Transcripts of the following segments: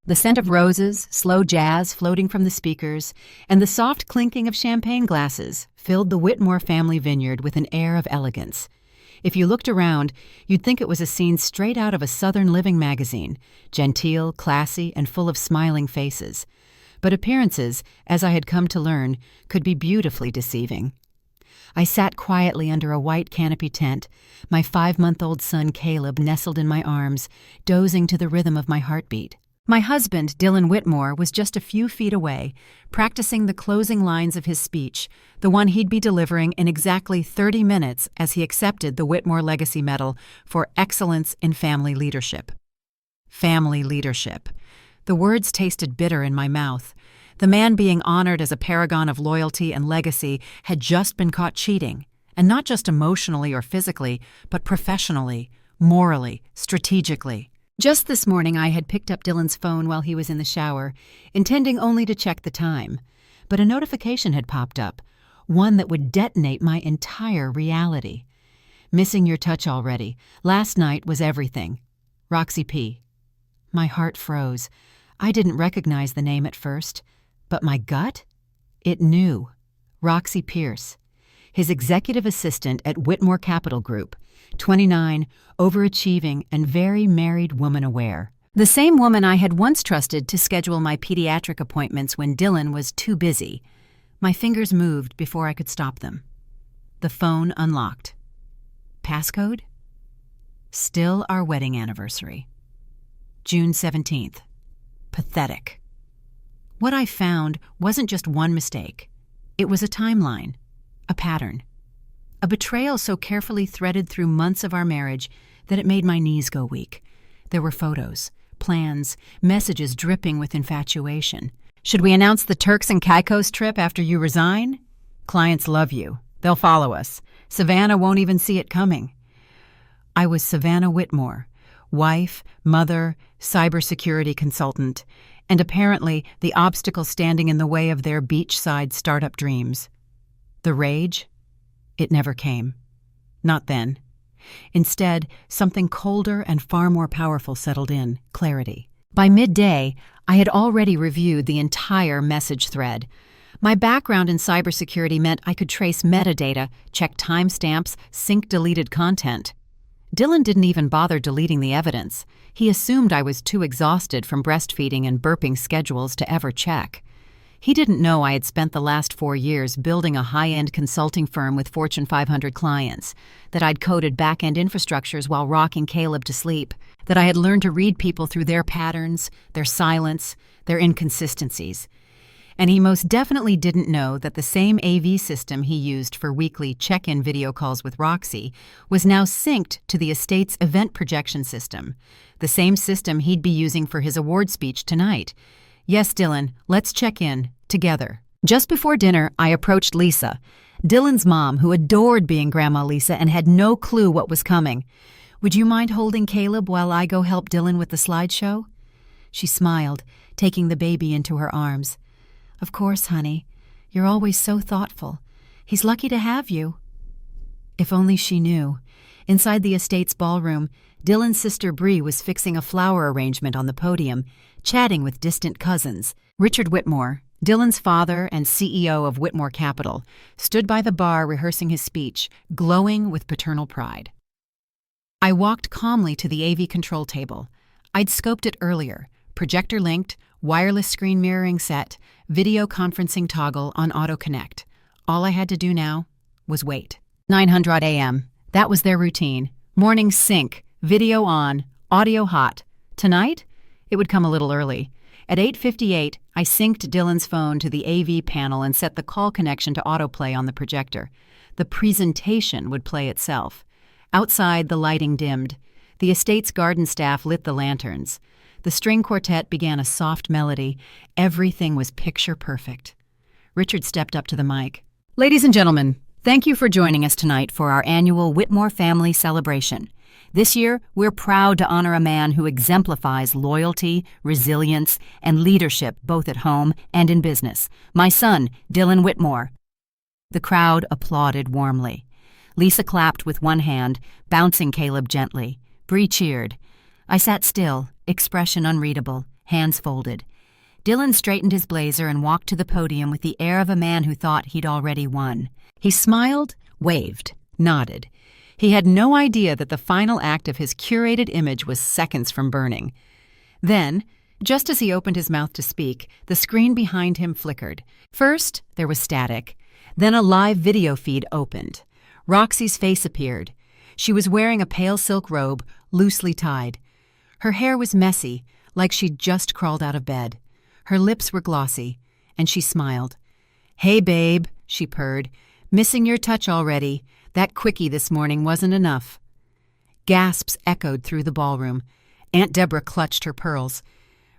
The scent of roses, slow jazz floating from the speakers, and the soft clinking of champagne glasses filled the Whitmore family vineyard with an air of elegance. If you looked around, you'd think it was a scene straight out of a Southern Living magazine, genteel, classy, and full of smiling faces. But appearances, as I had come to learn, could be beautifully deceiving. I sat quietly under a white canopy tent, my 5-month-old son Caleb nestled in my arms, dozing to the rhythm of my heartbeat. My husband, Dylan Whitmore, was just a few feet away, practicing the closing lines of his speech, the one he'd be delivering in exactly 30 minutes as he accepted the Whitmore Legacy Medal for excellence in family leadership. Family leadership. The words tasted bitter in my mouth. The man being honored as a paragon of loyalty and legacy had just been caught cheating, and not just emotionally or physically, but professionally, morally, strategically. Just this morning I had picked up Dylan's phone while he was in the shower, intending only to check the time. But a notification had popped up, one that would detonate my entire reality. Missing your touch already. Last night was everything. Roxy P. My heart froze. I didn't recognize the name at first, but my gut? It knew. Roxy Pierce. His executive assistant at Whitmore Capital Group, 29, overachieving, and very married woman-aware. The same woman I had once trusted to schedule my pediatric appointments when Dylan was too busy. My fingers moved before I could stop them. The phone unlocked. Passcode? Still our wedding anniversary. June 17th. Pathetic. What I found wasn't just one mistake. It was a timeline, a pattern. A betrayal so carefully threaded through months of our marriage that it made my knees go weak. There were photos, plans, messages dripping with infatuation. Should we announce the Turks and Caicos trip after you resign? Clients love you. They'll follow us. Savannah won't even see it coming. I was Savannah Whitmore, wife, mother, cybersecurity consultant, and apparently the obstacle standing in the way of their beachside startup dreams. The rage? It never came. Not then. Instead, something colder and far more powerful settled in, clarity. By midday, I had already reviewed the entire message thread. My background in cybersecurity meant I could trace metadata, check timestamps, sync deleted content. Dylan didn't even bother deleting the evidence. He assumed I was too exhausted from breastfeeding and burping schedules to ever check. He didn't know I had spent the last 4 years building a high-end consulting firm with Fortune 500 clients, that I'd coded back-end infrastructures while rocking Caleb to sleep, that I had learned to read people through their patterns, their silence, their inconsistencies. And he most definitely didn't know that the same AV system he used for weekly check-in video calls with Roxy was now synced to the estate's event projection system, the same system he'd be using for his award speech tonight. Yes, Dylan, let's check in, together. Just before dinner, I approached Lisa, Dylan's mom, who adored being Grandma Lisa and had no clue what was coming. Would you mind holding Caleb while I go help Dylan with the slideshow? She smiled, taking the baby into her arms. Of course, honey. You're always so thoughtful. He's lucky to have you. If only she knew. Inside the estate's ballroom, Dylan's sister Bree was fixing a flower arrangement on the podium, chatting with distant cousins. Richard Whitmore, Dylan's father and CEO of Whitmore Capital, stood by the bar rehearsing his speech, glowing with paternal pride. I walked calmly to the AV control table. I'd scoped it earlier. Projector linked, wireless screen mirroring set, video conferencing toggle on auto connect. All I had to do now was wait. 9:00 a.m. That was their routine. Morning sync, video on, audio hot. Tonight? It would come a little early. At 8:58, I synced Dylan's phone to the AV panel and set the call connection to autoplay on the projector. The presentation would play itself. Outside, the lighting dimmed. The estate's garden staff lit the lanterns. The string quartet began a soft melody. Everything was picture perfect. Richard stepped up to the mic. Ladies and gentlemen, thank you for joining us tonight for our annual Whitmore Family Celebration. This year, we're proud to honor a man who exemplifies loyalty, resilience, and leadership both at home and in business. My son, Dylan Whitmore. The crowd applauded warmly. Lisa clapped with one hand, bouncing Caleb gently. Bree cheered. I sat still, expression unreadable, hands folded. Dylan straightened his blazer and walked to the podium with the air of a man who thought he'd already won. He smiled, waved, nodded. He had no idea that the final act of his curated image was seconds from burning. Then, just as he opened his mouth to speak, the screen behind him flickered. First, there was static. Then a live video feed opened. Roxy's face appeared. She was wearing a pale silk robe, loosely tied. Her hair was messy, like she'd just crawled out of bed. Her lips were glossy, and she smiled. "Hey, babe," she purred. "Missing your touch already. That quickie this morning wasn't enough." Gasps echoed through the ballroom. Aunt Deborah clutched her pearls.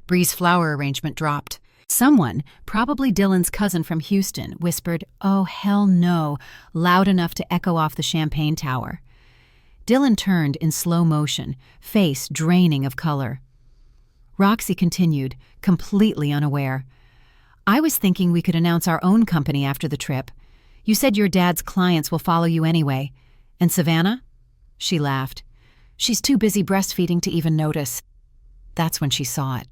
Bree's flower arrangement dropped. Someone, probably Dylan's cousin from Houston, whispered, "Oh, hell no," loud enough to echo off the champagne tower. Dylan turned in slow motion, face draining of color. Roxy continued, completely unaware. "I was thinking we could announce our own company after the trip. You said your dad's clients will follow you anyway. And Savannah?" She laughed. "She's too busy breastfeeding to even notice." That's when she saw it.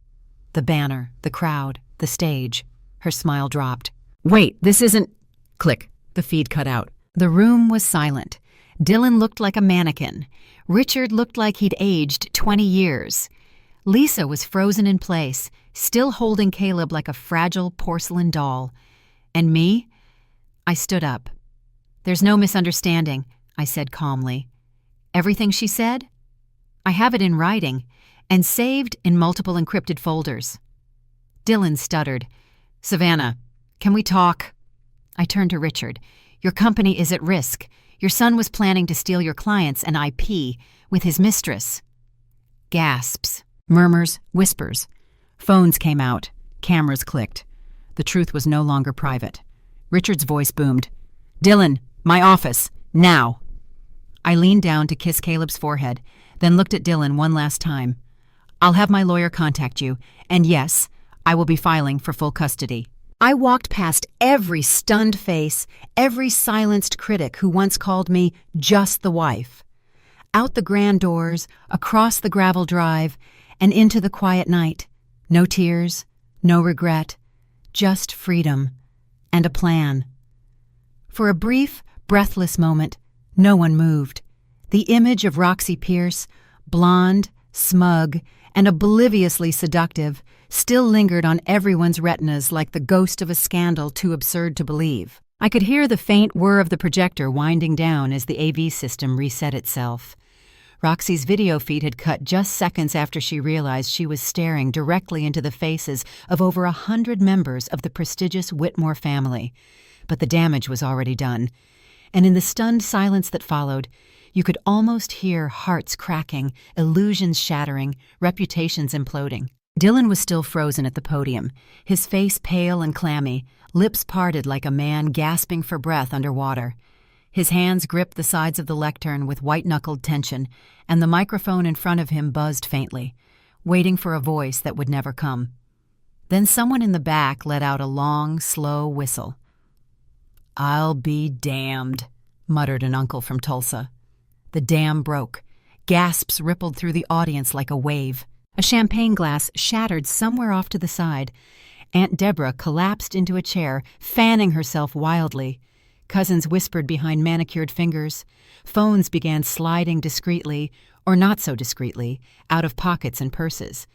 The banner, the crowd, the stage. Her smile dropped. "Wait, this isn't—" Click. The feed cut out. The room was silent. Dylan looked like a mannequin. Richard looked like he'd aged 20 years. Lisa was frozen in place, still holding Caleb like a fragile porcelain doll. And me? I stood up. "There's no misunderstanding," I said calmly. "Everything she said? I have it in writing, and saved in multiple encrypted folders." Dylan stuttered. "Savannah, can we talk?" I turned to Richard. "Your company is at risk. Your son was planning to steal your clients and IP with his mistress." Gasps, murmurs, whispers. Phones came out. Cameras clicked. The truth was no longer private. Richard's voice boomed. "Dylan, my office, now." I leaned down to kiss Caleb's forehead, then looked at Dylan one last time. "I'll have my lawyer contact you, and yes, I will be filing for full custody." I walked past every stunned face, every silenced critic who once called me just the wife. Out the grand doors, across the gravel drive, and into the quiet night. No tears, no regret, just freedom and a plan. For a brief, breathless moment, no one moved. The image of Roxy Pierce, blonde, smug, and obliviously seductive, still lingered on everyone's retinas like the ghost of a scandal too absurd to believe. I could hear the faint whir of the projector winding down as the AV system reset itself. Roxy's video feed had cut just seconds after she realized she was staring directly into the faces of over 100 members of the prestigious Whitmore family. But the damage was already done. And in the stunned silence that followed, you could almost hear hearts cracking, illusions shattering, reputations imploding. Dylan was still frozen at the podium, his face pale and clammy, lips parted like a man gasping for breath underwater. His hands gripped the sides of the lectern with white-knuckled tension, and the microphone in front of him buzzed faintly, waiting for a voice that would never come. Then someone in the back let out a long, slow whistle. "I'll be damned," muttered an uncle from Tulsa. The dam broke. Gasps rippled through the audience like a wave. A champagne glass shattered somewhere off to the side. Aunt Deborah collapsed into a chair, fanning herself wildly. Cousins whispered behind manicured fingers. Phones began sliding discreetly, or not so discreetly, out of pockets and purses.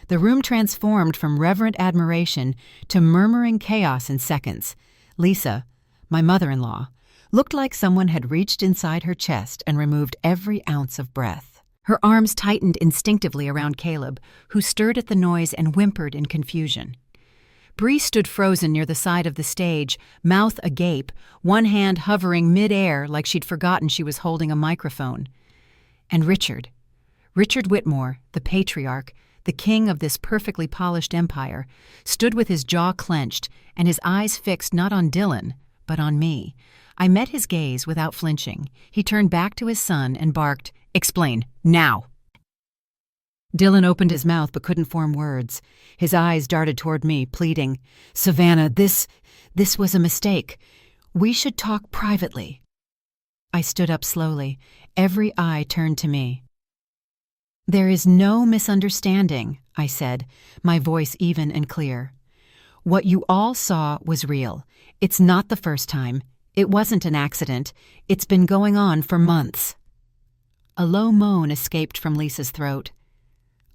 The room transformed from reverent admiration to murmuring chaos in seconds. Lisa, my mother-in-law, looked like someone had reached inside her chest and removed every ounce of breath. Her arms tightened instinctively around Caleb, who stirred at the noise and whimpered in confusion. Bree stood frozen near the side of the stage, mouth agape, one hand hovering mid-air like she'd forgotten she was holding a microphone. And Richard Whitmore, the patriarch, the king of this perfectly polished empire, stood with his jaw clenched and his eyes fixed not on Dylan, but on me. I met his gaze without flinching. He turned back to his son and barked, "Explain, now!" Dylan opened his mouth but couldn't form words. His eyes darted toward me, pleading, "Savannah, this was a mistake. We should talk privately." I stood up slowly, every eye turned to me. "There is no misunderstanding," I said, my voice even and clear. "What you all saw was real. It's not the first time. It wasn't an accident. It's been going on for months." A low moan escaped from Lisa's throat.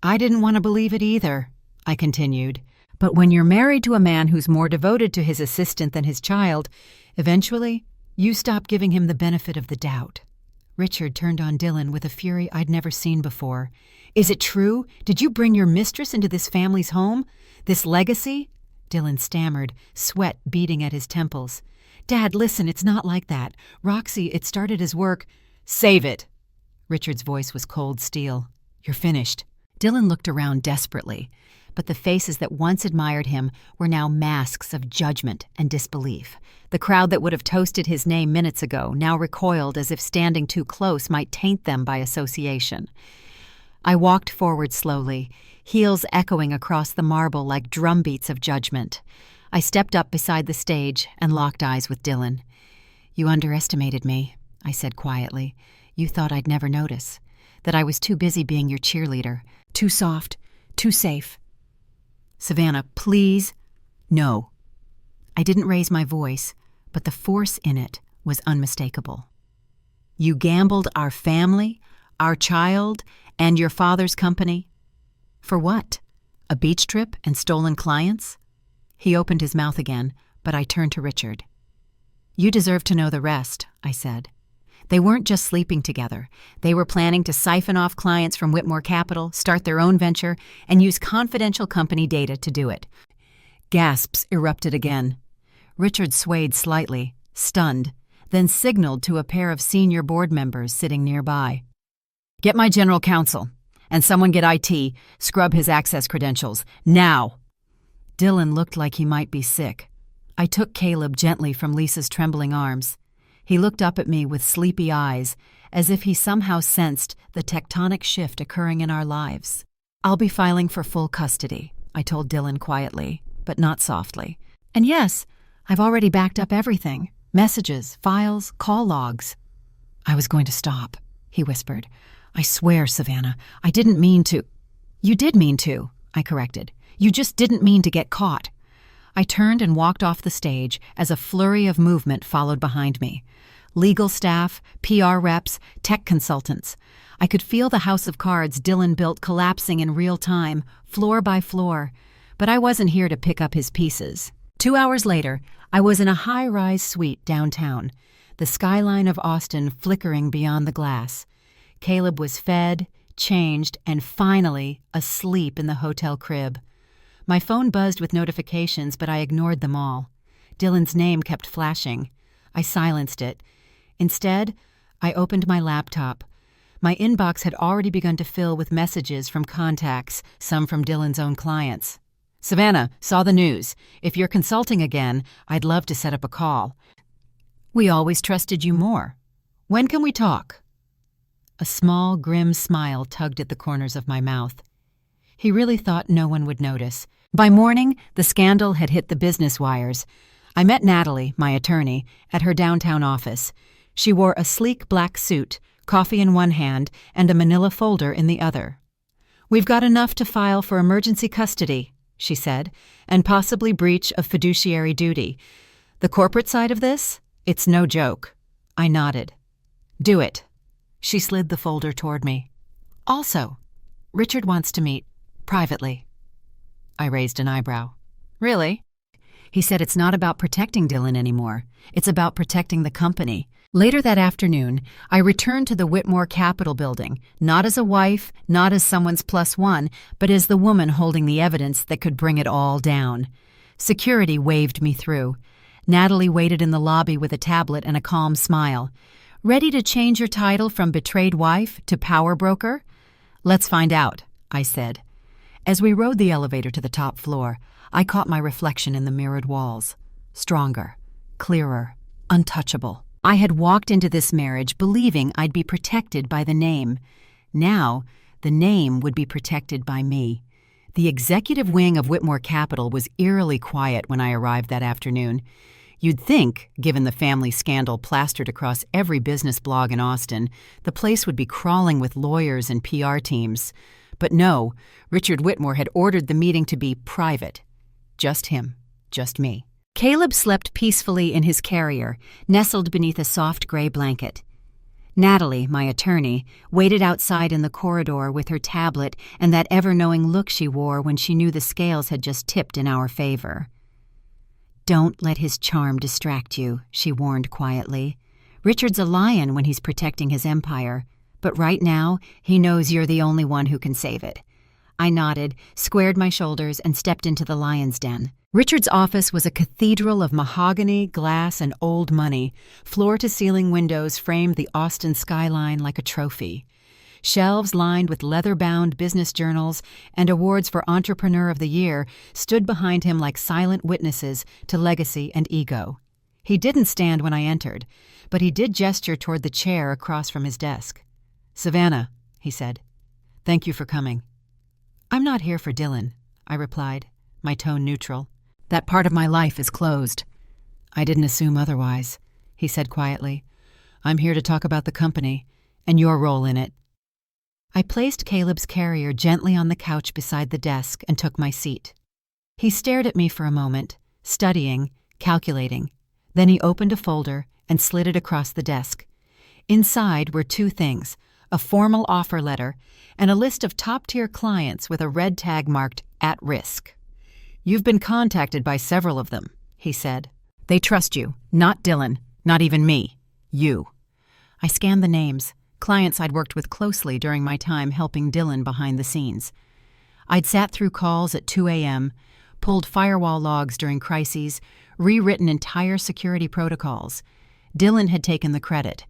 "I didn't want to believe it either," I continued. "But when you're married to a man who's more devoted to his assistant than his child, eventually you stop giving him the benefit of the doubt." Richard turned on Dylan with a fury I'd never seen before. "Is it true? Did you bring your mistress into this family's home? This legacy?" Dylan stammered, sweat beading at his temples. "Dad, listen, it's not like that. Roxy, it started as work—" "Save it!" Richard's voice was cold steel. "You're finished." Dylan looked around desperately, but the faces that once admired him were now masks of judgment and disbelief. The crowd that would have toasted his name minutes ago now recoiled as if standing too close might taint them by association. I walked forward slowly, heels echoing across the marble like drumbeats of judgment. I stepped up beside the stage and locked eyes with Dylan. "You underestimated me," I said quietly. "You thought I'd never notice, that I was too busy being your cheerleader, too soft, too safe." "Savannah, please." "No." I didn't raise my voice, but the force in it was unmistakable. "You gambled our family, our child, and your father's company? For what? A beach trip and stolen clients?" He opened his mouth again, but I turned to Richard. "You deserve to know the rest," I said. "They weren't just sleeping together. They were planning to siphon off clients from Whitmore Capital, start their own venture, and use confidential company data to do it." Gasps erupted again. Richard swayed slightly, stunned, then signaled to a pair of senior board members sitting nearby. "Get my general counsel, and someone get IT, scrub his access credentials, now!" Dylan looked like he might be sick. I took Caleb gently from Lisa's trembling arms. He looked up at me with sleepy eyes, as if he somehow sensed the tectonic shift occurring in our lives. "I'll be filing for full custody," I told Dylan quietly, but not softly. "And yes, I've already backed up everything. Messages, files, call logs." "I was going to stop," he whispered. "I swear, Savannah, I didn't mean to—" "You did mean to," I corrected. "You just didn't mean to get caught." I turned and walked off the stage as a flurry of movement followed behind me. Legal staff, PR reps, tech consultants. I could feel the house of cards Dylan built collapsing in real time, floor by floor. But I wasn't here to pick up his pieces. 2 hours later, I was in a high-rise suite downtown, the skyline of Austin flickering beyond the glass. Caleb was fed, changed, and finally asleep in the hotel crib. My phone buzzed with notifications, but I ignored them all. Dylan's name kept flashing. I silenced it. Instead, I opened my laptop. My inbox had already begun to fill with messages from contacts, some from Dylan's own clients. "Savannah, saw the news. If you're consulting again, I'd love to set up a call. We always trusted you more. When can we talk?" A small, grim smile tugged at the corners of my mouth. He really thought no one would notice. By morning, the scandal had hit the business wires. I met Natalie, my attorney, at her downtown office. She wore a sleek black suit, coffee in one hand, and a manila folder in the other. "We've got enough to file for emergency custody," she said, "and possibly breach of fiduciary duty. The corporate side of this? It's no joke." I nodded. "Do it." She slid the folder toward me. "Also, Richard wants to meet privately." I raised an eyebrow. "Really?" He said it's not about protecting Dylan anymore. It's about protecting the company. Later that afternoon, I returned to the Whitmore Capital building, not as a wife, not as someone's plus one, but as the woman holding the evidence that could bring it all down. Security waved me through. Natalie waited in the lobby with a tablet and a calm smile. "Ready to change your title from betrayed wife to power broker?" "Let's find out," I said. As we rode the elevator to the top floor, I caught my reflection in the mirrored walls. Stronger, clearer, untouchable. I had walked into this marriage believing I'd be protected by the name. Now, the name would be protected by me. The executive wing of Whitmore Capital was eerily quiet when I arrived that afternoon. You'd think, given the family scandal plastered across every business blog in Austin, the place would be crawling with lawyers and PR teams. But no, Richard Whitmore had ordered the meeting to be private. Just him, just me. Caleb slept peacefully in his carrier, nestled beneath a soft gray blanket. Natalie, my attorney, waited outside in the corridor with her tablet and that ever-knowing look she wore when she knew the scales had just tipped in our favor. "Don't let his charm distract you," she warned quietly. "Richard's a lion when he's protecting his empire, but right now he knows you're the only one who can save it." I nodded, squared my shoulders, and stepped into the lion's den. Richard's office was a cathedral of mahogany, glass, and old money. Floor-to-ceiling windows framed the Austin skyline like a trophy. Shelves lined with leather-bound business journals and awards for Entrepreneur of the Year stood behind him like silent witnesses to legacy and ego. He didn't stand when I entered, but he did gesture toward the chair across from his desk. "Savannah," he said, "thank you for coming." "I'm not here for Dylan," I replied, my tone neutral. "That part of my life is closed." "I didn't assume otherwise," he said quietly. "I'm here to talk about the company and your role in it." I placed Caleb's carrier gently on the couch beside the desk and took my seat. He stared at me for a moment, studying, calculating. Then he opened a folder and slid it across the desk. Inside were two things: a formal offer letter and a list of top-tier clients with a red tag marked "at risk." "You've been contacted by several of them," he said. "They trust you, not Dylan, not even me. You." I scanned the names, clients I'd worked with closely during my time helping Dylan behind the scenes. I'd sat through calls at 2 a.m., pulled firewall logs during crises, rewritten entire security protocols. Dylan had taken the credit,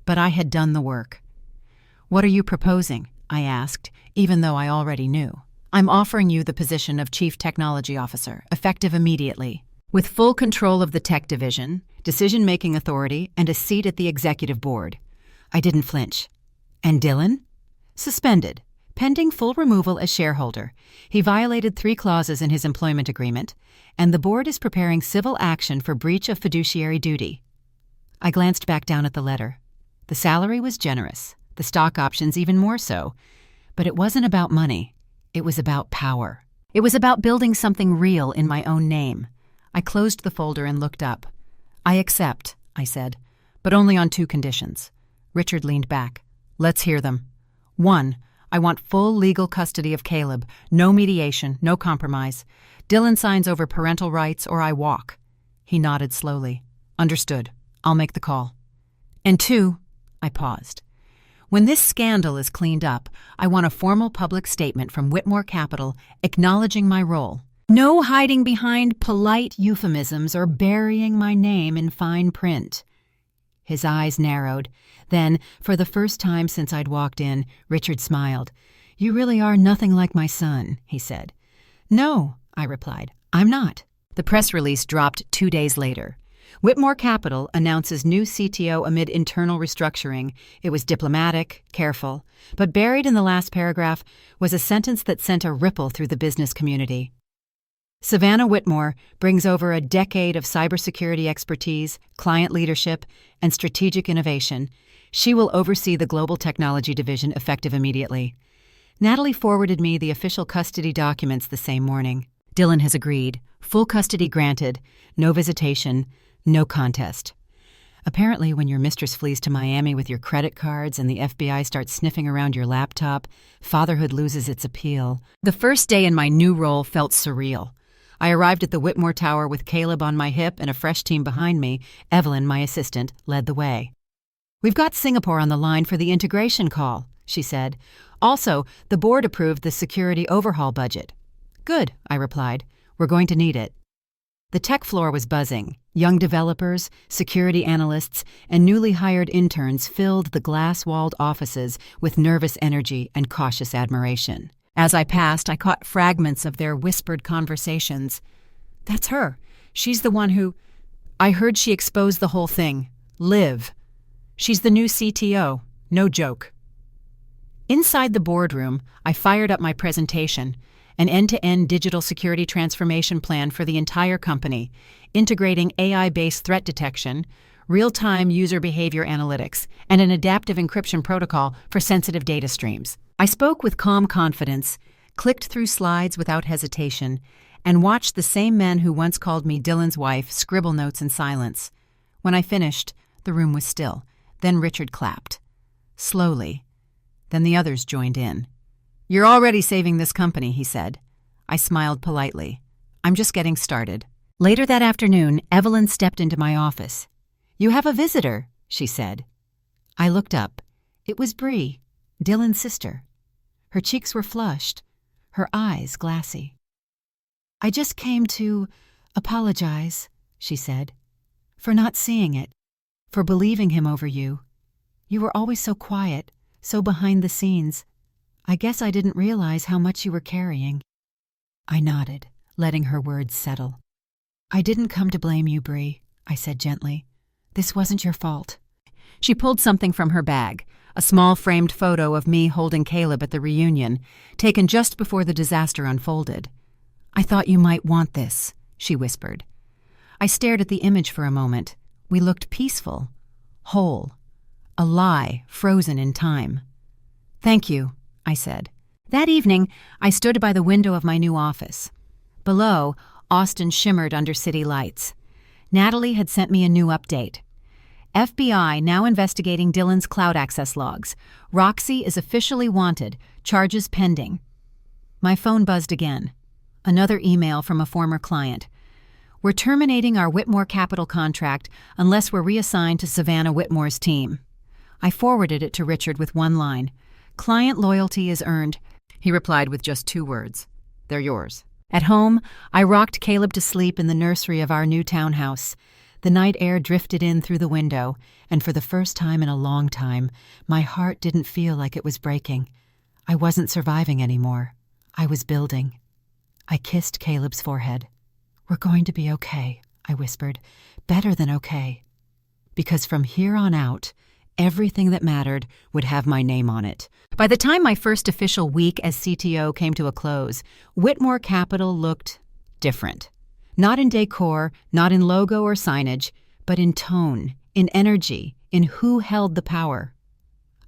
but I had done the work. "What are you proposing?" I asked, even though I already knew. "I'm offering you the position of Chief Technology Officer, effective immediately, with full control of the tech division, decision-making authority, and a seat at the executive board." I didn't flinch. "And Dylan?" "Suspended, pending full removal as shareholder. He violated 3 clauses in his employment agreement, and the board is preparing civil action for breach of fiduciary duty." I glanced back down at the letter. The salary was generous, the stock options even more so, but it wasn't about money. It was about power. It was about building something real in my own name. I closed the folder and looked up. "I accept," I said, "but only on 2 conditions." Richard leaned back. "Let's hear them." 1, I want full legal custody of Caleb. No mediation, no compromise. Dylan signs over parental rights or I walk. He nodded slowly. "Understood. I'll make the call." "And 2, I paused. "When this scandal is cleaned up, I want a formal public statement from Whitmore Capital acknowledging my role. No hiding behind polite euphemisms or burying my name in fine print." His eyes narrowed. Then, for the first time since I'd walked in, Richard smiled. "You really are nothing like my son," he said. "No," I replied, "I'm not." The press release dropped 2 days later. Whitmore Capital announces new CTO amid internal restructuring. It was diplomatic, careful, but buried in the last paragraph was a sentence that sent a ripple through the business community. Savannah Whitmore brings over a decade of cybersecurity expertise, client leadership, and strategic innovation. She will oversee the global technology division effective immediately. Natalie forwarded me the official custody documents the same morning. Dylan has agreed. Full custody granted. No visitation. No contest. Apparently, when your mistress flees to Miami with your credit cards and the FBI starts sniffing around your laptop, fatherhood loses its appeal. The first day in my new role felt surreal. I arrived at the Whitmore Tower with Caleb on my hip and a fresh team behind me. Evelyn, my assistant, led the way. "We've got Singapore on the line for the integration call," she said. "Also, the board approved the security overhaul budget." "Good," I replied. "We're going to need it." The tech floor was buzzing. Young developers, security analysts, and newly hired interns filled the glass-walled offices with nervous energy and cautious admiration. As I passed, I caught fragments of their whispered conversations. "That's her. She's the one who—" I heard she exposed the whole thing. Liv. "She's the new CTO. No joke." Inside the boardroom, I fired up my presentation, an end-to-end digital security transformation plan for the entire company, integrating AI-based threat detection, real-time user behavior analytics, and an adaptive encryption protocol for sensitive data streams. I spoke with calm confidence, clicked through slides without hesitation, and watched the same men who once called me Dylan's wife scribble notes in silence. When I finished, the room was still. Then Richard clapped. Slowly. Then the others joined in. "You're already saving this company," he said. I smiled politely. "I'm just getting started." Later that afternoon, Evelyn stepped into my office. "You have a visitor," she said. I looked up. It was Bree, Dylan's sister. Her cheeks were flushed, her eyes glassy. "I just came to apologize," she said, "for not seeing it, for believing him over you. You were always so quiet, so behind the scenes. I guess I didn't realize how much you were carrying." I nodded, letting her words settle. "I didn't come to blame you, Bree," I said gently. "This wasn't your fault." She pulled something from her bag, a small framed photo of me holding Caleb at the reunion, taken just before the disaster unfolded. "I thought you might want this," she whispered. I stared at the image for a moment. We looked peaceful, whole, a lie frozen in time. "Thank you," I said. That evening, I stood by the window of my new office. Below, Austin shimmered under city lights. Natalie had sent me a new update. FBI now investigating Dylan's cloud access logs. Roxy is officially wanted, charges pending. My phone buzzed again. Another email from a former client. "We're terminating our Whitmore Capital contract unless we're reassigned to Savannah Whitmore's team." I forwarded it to Richard with one line. "Client loyalty is earned." He replied with just 2 words. "They're yours." At home, I rocked Caleb to sleep in the nursery of our new townhouse. The night air drifted in through the window, and for the first time in a long time, my heart didn't feel like it was breaking. I wasn't surviving anymore. I was building. I kissed Caleb's forehead. "We're going to be okay," I whispered. "Better than okay." Because from here on out, everything that mattered would have my name on it. By the time my first official week as CTO came to a close, Whitmore Capital looked different. Not in decor, not in logo or signage, but in tone, in energy, in who held the power.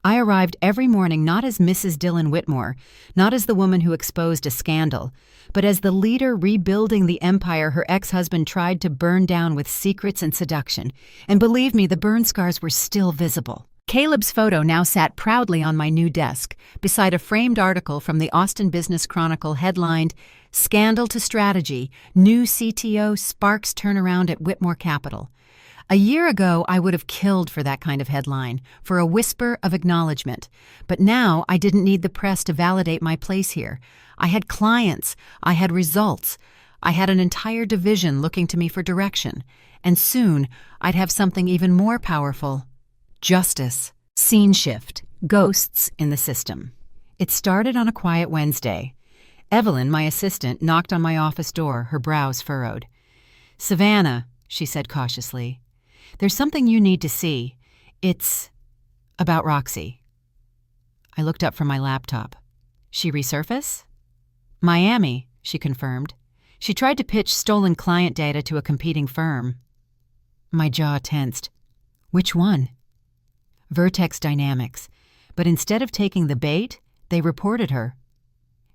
I arrived every morning not as Mrs. Dylan Whitmore, not as the woman who exposed a scandal, but as the leader rebuilding the empire her ex-husband tried to burn down with secrets and seduction. And believe me, the burn scars were still visible. Caleb's photo now sat proudly on my new desk, beside a framed article from the Austin Business Chronicle headlined, "Scandal to Strategy, New CTO Sparks Turnaround at Whitmore Capital." A year ago, I would have killed for that kind of headline, for a whisper of acknowledgement. But now I didn't need the press to validate my place here. I had clients. I had results. I had an entire division looking to me for direction. And soon, I'd have something even more powerful. Justice. Scene shift. Ghosts in the system. It started on a quiet Wednesday. Evelyn, my assistant, knocked on my office door, her brows furrowed. "Savannah," she said cautiously, "there's something you need to see. It's about Roxy." I looked up from my laptop. "She resurface?" "Miami," she confirmed. "She tried to pitch stolen client data to a competing firm." My jaw tensed. "Which one?" "Vertex Dynamics. But instead of taking the bait, they reported her."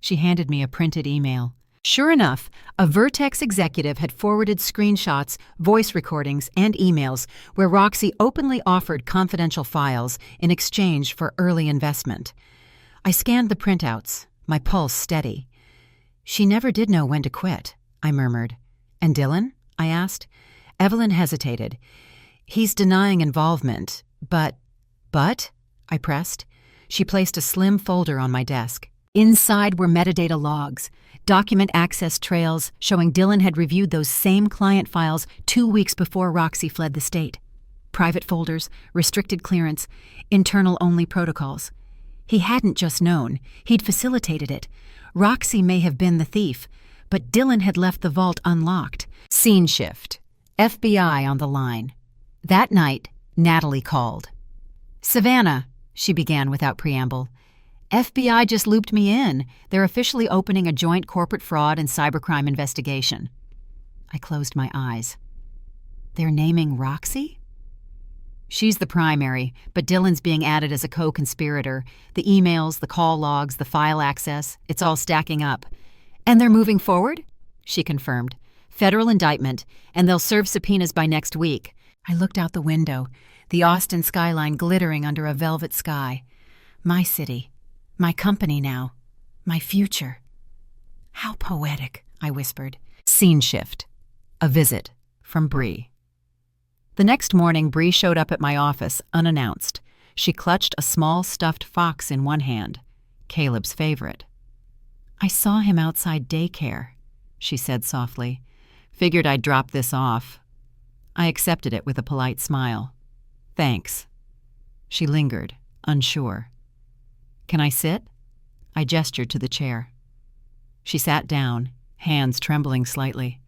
She handed me a printed email. Sure enough, a Vertex executive had forwarded screenshots, voice recordings, and emails where Roxy openly offered confidential files in exchange for early investment. I scanned the printouts, my pulse steady. "She never did know when to quit," I murmured. "And Dylan?" I asked. Evelyn hesitated. "He's denying involvement, but..." "But?" I pressed. She placed a slim folder on my desk. Inside were metadata logs, document access trails showing Dylan had reviewed those same client files 2 weeks before Roxy fled the state. Private folders, restricted clearance, internal-only protocols. He hadn't just known, he'd facilitated it. Roxy may have been the thief, but Dylan had left the vault unlocked. Scene shift. FBI on the line. That night, Natalie called. "Savannah," she began without preamble, FBI just looped me in. They're officially opening a joint corporate fraud and cybercrime investigation. I closed my eyes. They're naming Roxy? She's the primary, but Dylan's being added as a co-conspirator. The emails, the call logs, the file access, it's all stacking up. And they're moving forward? She confirmed. Federal indictment, and they'll serve subpoenas by next week. I looked out the window, the Austin skyline glittering under a velvet sky. My city. My company now. My future. How poetic, I whispered. Scene shift. A visit from Bree. The next morning, Bree showed up at my office, unannounced. She clutched a small stuffed fox in one hand, Caleb's favorite. I saw him outside daycare, she said softly. Figured I'd drop this off. I accepted it with a polite smile. Thanks. She lingered, unsure. Can I sit? I gestured to the chair. She sat down, hands trembling slightly.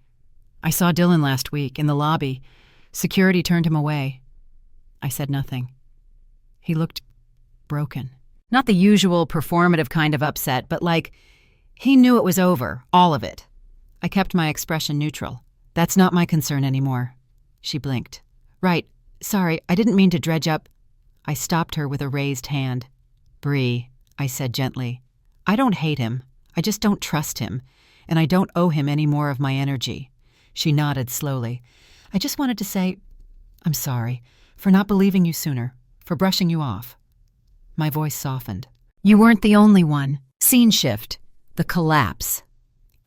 I saw Dylan last week in the lobby. Security turned him away. I said nothing. He looked broken. Not the usual performative kind of upset, but like he knew it was over, all of it. I kept my expression neutral. That's not my concern anymore. She blinked. Right. Sorry, I didn't mean to dredge up. I stopped her with a raised hand. Bree, I said gently. I don't hate him. I just don't trust him. And I don't owe him any more of my energy. She nodded slowly. I just wanted to say, I'm sorry for not believing you sooner, for brushing you off. My voice softened. You weren't the only one. Scene shift. The collapse.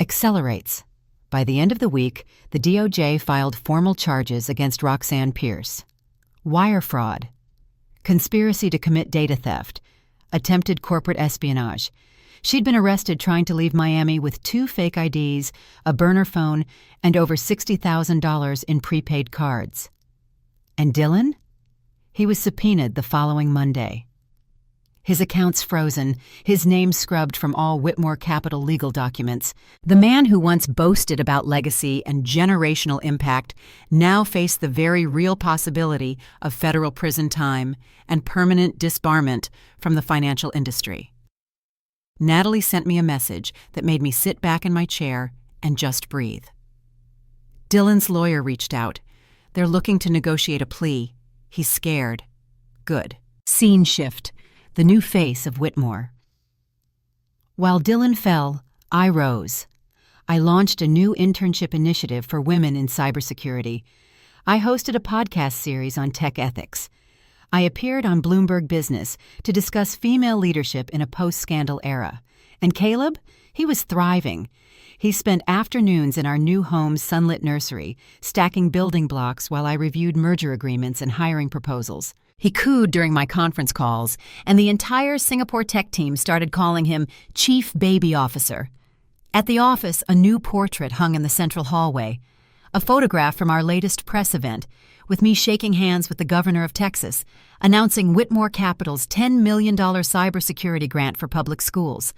Accelerates. By the end of the week, the DOJ filed formal charges against Roxanne Pierce. Wire fraud. Conspiracy to commit data theft. Attempted corporate espionage. She'd been arrested trying to leave Miami with 2 fake IDs, a burner phone, and over $60,000 in prepaid cards. And Dylan? He was subpoenaed the following Monday. His accounts frozen, his name scrubbed from all Whitmore Capital legal documents. The man who once boasted about legacy and generational impact now faced the very real possibility of federal prison time and permanent disbarment from the financial industry. Natalie sent me a message that made me sit back in my chair and just breathe. Dylan's lawyer reached out. They're looking to negotiate a plea. He's scared. Good. Scene shift. The new face of Whitmore. While Dylan fell, I rose. I launched a new internship initiative for women in cybersecurity. I hosted a podcast series on tech ethics. I appeared on Bloomberg Business to discuss female leadership in a post-scandal era. And Caleb? He was thriving. He spent afternoons in our new home's sunlit nursery, stacking building blocks while I reviewed merger agreements and hiring proposals. He cooed during my conference calls, and the entire Singapore tech team started calling him Chief Baby Officer. At the office, a new portrait hung in the central hallway, a photograph from our latest press event, with me shaking hands with the governor of Texas, announcing Whitmore Capital's $10 million cybersecurity grant for public schools.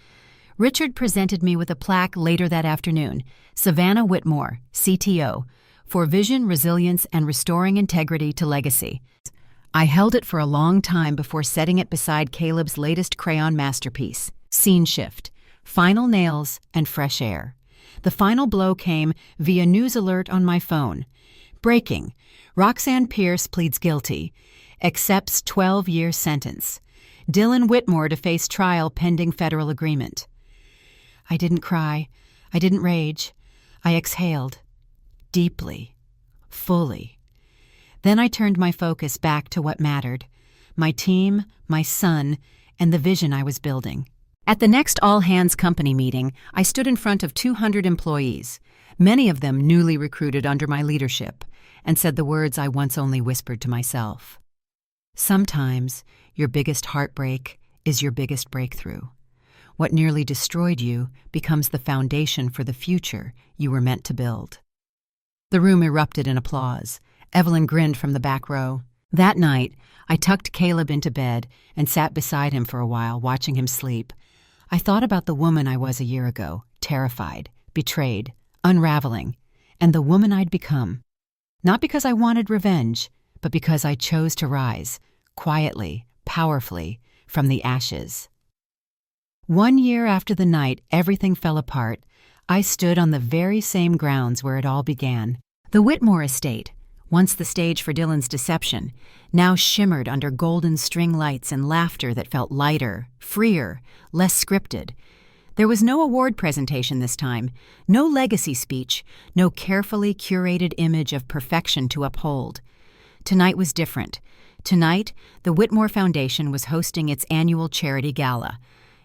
Richard presented me with a plaque later that afternoon, Savannah Whitmore, CTO, for Vision, Resilience, and Restoring Integrity to Legacy. I held it for a long time before setting it beside Caleb's latest crayon masterpiece, Scene Shift, Final Nails and Fresh Air. The final blow came via news alert on my phone. Breaking. Roxanne Pierce pleads guilty. Accepts 12-year sentence. Dylan Whitmore to face trial pending federal agreement. I didn't cry. I didn't rage. I exhaled. Deeply. Fully. Then I turned my focus back to what mattered. My team, my son, and the vision I was building. At the next all-hands company meeting, I stood in front of 200 employees, many of them newly recruited under my leadership, and said the words I once only whispered to myself. Sometimes your biggest heartbreak is your biggest breakthrough. What nearly destroyed you becomes the foundation for the future you were meant to build. The room erupted in applause. Evelyn grinned from the back row. That night, I tucked Caleb into bed and sat beside him for a while, watching him sleep. I thought about the woman I was a year ago, terrified, betrayed, unraveling, and the woman I'd become. Not because I wanted revenge, but because I chose to rise, quietly, powerfully, from the ashes. 1 year after the night everything fell apart, I stood on the very same grounds where it all began. The Whitmore estate, once the stage for Dylan's deception, now shimmered under golden string lights and laughter that felt lighter, freer, less scripted. There was no award presentation this time, no legacy speech, no carefully curated image of perfection to uphold. Tonight was different. Tonight, the Whitmore Foundation was hosting its annual charity gala,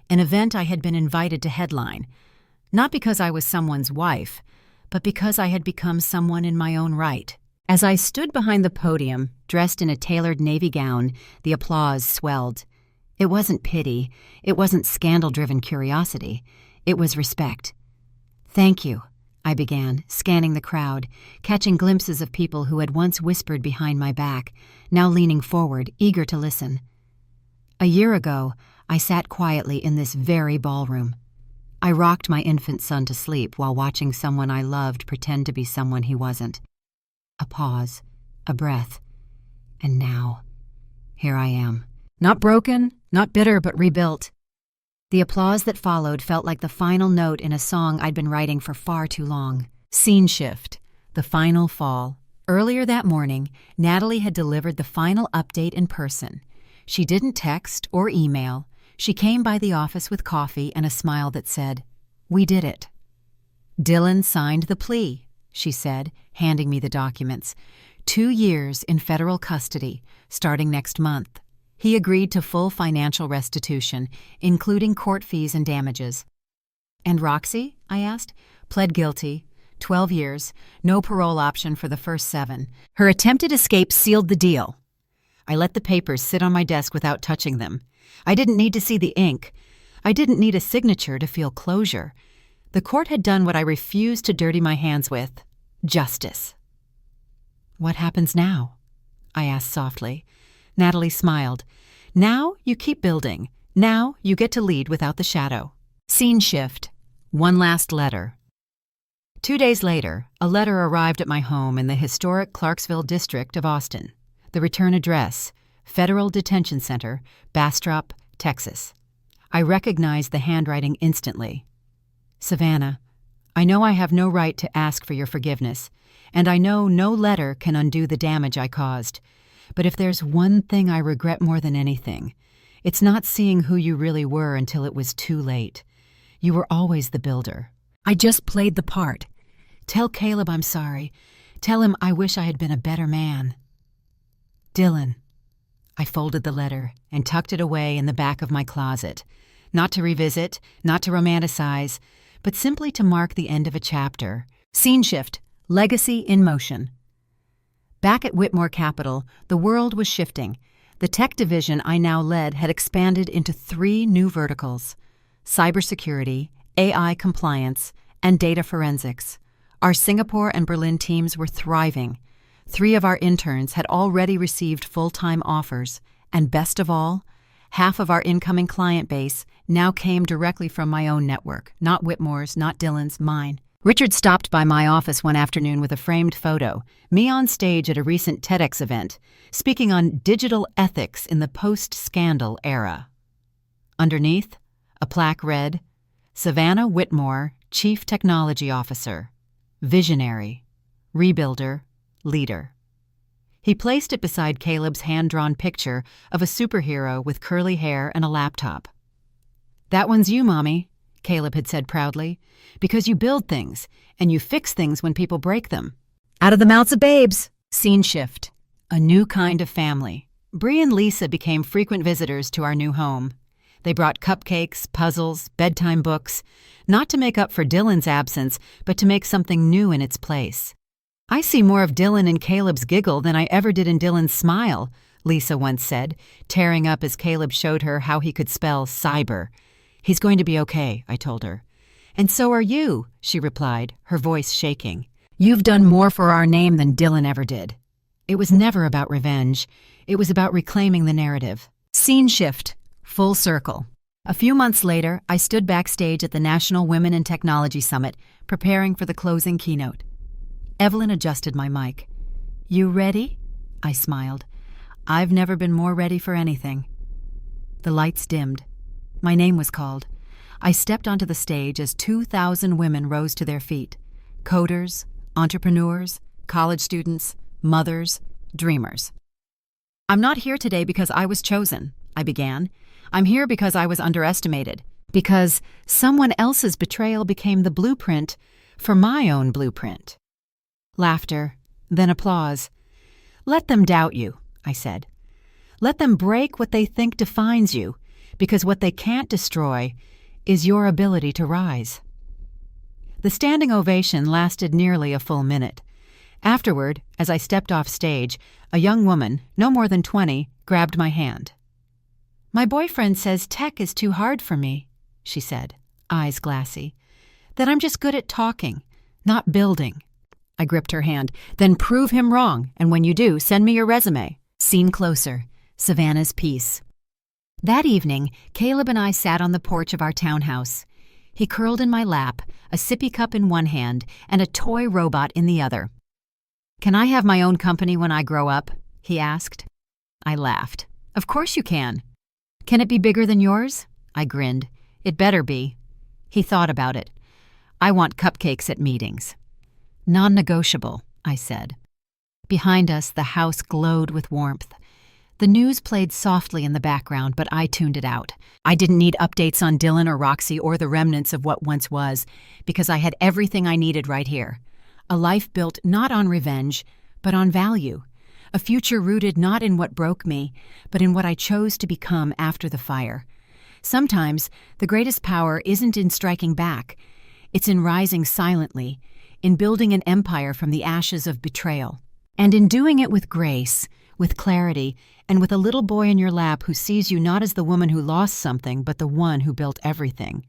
an event I had been invited to headline, not because I was someone's wife, but because I had become someone in my own right. As I stood behind the podium, dressed in a tailored navy gown, the applause swelled. It wasn't pity, it wasn't scandal-driven curiosity, it was respect. "Thank you," I began, scanning the crowd, catching glimpses of people who had once whispered behind my back, now leaning forward, eager to listen. A year ago, I sat quietly in this very ballroom. I rocked my infant son to sleep while watching someone I loved pretend to be someone he wasn't. A pause, a breath, and now, here I am. Not broken, not bitter, but rebuilt. The applause that followed felt like the final note in a song I'd been writing for far too long. Scene shift, the final fall. Earlier that morning, Natalie had delivered the final update in person. She didn't text or email. She came by the office with coffee and a smile that said, "We did it." "Dylan signed the plea," she said, handing me the documents. 2 years in federal custody, starting next month. He agreed to full financial restitution, including court fees and damages. "And Roxy?" I asked. "Pled guilty. 12 years. No parole option for the first 7. Her attempted escape sealed the deal." I let the papers sit on my desk without touching them. I didn't need to see the ink. I didn't need a signature to feel closure. The court had done what I refused to dirty my hands with. Justice. "What happens now?" I asked softly. Natalie smiled. "Now you keep building. Now you get to lead without the shadow." Scene shift. One last letter. 2 days later, a letter arrived at my home in the historic Clarksville district of Austin. The return address, Federal Detention Center, Bastrop, Texas. I recognized the handwriting instantly. "Savannah, I know I have no right to ask for your forgiveness, and I know no letter can undo the damage I caused. But if there's one thing I regret more than anything, it's not seeing who you really were until it was too late. You were always the builder. I just played the part. Tell Caleb I'm sorry. Tell him I wish I had been a better man. Dylan." I folded the letter and tucked it away in the back of my closet, not to revisit, not to romanticize, but simply to mark the end of a chapter. Scene shift, legacy in motion. Back at Whitmore Capital, the world was shifting. The tech division I now led had expanded into 3 new verticals: cybersecurity, AI compliance, and data forensics. Our Singapore and Berlin teams were thriving. 3 of our interns had already received full-time offers, and best of all, half of our incoming client base now came directly from my own network, not Whitmore's, not Dylan's, mine. Richard stopped by my office one afternoon with a framed photo, me on stage at a recent TEDx event, speaking on digital ethics in the post-scandal era. Underneath, a plaque read, "Savannah Whitmore, Chief Technology Officer, Visionary, Rebuilder, Leader." He placed it beside Caleb's hand-drawn picture of a superhero with curly hair and a laptop. "That one's you, Mommy," Caleb had said proudly, "because you build things, and you fix things when people break them." Out of the mouths of babes. Scene shift. A new kind of family. Bree and Lisa became frequent visitors to our new home. They brought cupcakes, puzzles, bedtime books, not to make up for Dylan's absence, but to make something new in its place. "I see more of Dylan in Caleb's giggle than I ever did in Dylan's smile," Lisa once said, tearing up as Caleb showed her how he could spell cyber. "He's going to be okay," I told her. "And so are you," she replied, her voice shaking. "You've done more for our name than Dylan ever did." It was never about revenge. It was about reclaiming the narrative. Scene shift. Full circle. A few months later, I stood backstage at the National Women in Technology Summit, preparing for the closing keynote. Evelyn adjusted my mic. "You ready?" I smiled. "I've never been more ready for anything." The lights dimmed. My name was called. I stepped onto the stage as 2,000 women rose to their feet. Coders, entrepreneurs, college students, mothers, dreamers. "I'm not here today because I was chosen," I began. "I'm here because I was underestimated, because someone else's betrayal became the blueprint for my own blueprint." Laughter, then applause. "Let them doubt you," I said. "Let them break what they think defines you, because what they can't destroy is your ability to rise." The standing ovation lasted nearly a full minute. Afterward, as I stepped off stage, a young woman, no more than 20, grabbed my hand. "My boyfriend says tech is too hard for me," she said, eyes glassy. "That I'm just good at talking, not building." I gripped her hand. "Then prove him wrong, and when you do, send me your resume." Scene closer. Savannah's Peace. That evening, Caleb and I sat on the porch of our townhouse. He curled in my lap, a sippy cup in one hand and a toy robot in the other. "Can I have my own company when I grow up?" he asked. I laughed. "Of course you can." "Can it be bigger than yours?" I grinned. "It better be." He thought about it. "I want cupcakes at meetings." "Non-negotiable," I said. Behind us, the house glowed with warmth. The news played softly in the background, but I tuned it out. I didn't need updates on Dylan or Roxy or the remnants of what once was, because I had everything I needed right here. A life built not on revenge, but on value. A future rooted not in what broke me, but in what I chose to become after the fire. Sometimes, the greatest power isn't in striking back. It's in rising silently, in building an empire from the ashes of betrayal. And in doing it with grace, with clarity, and with a little boy in your lap who sees you not as the woman who lost something, but the one who built everything.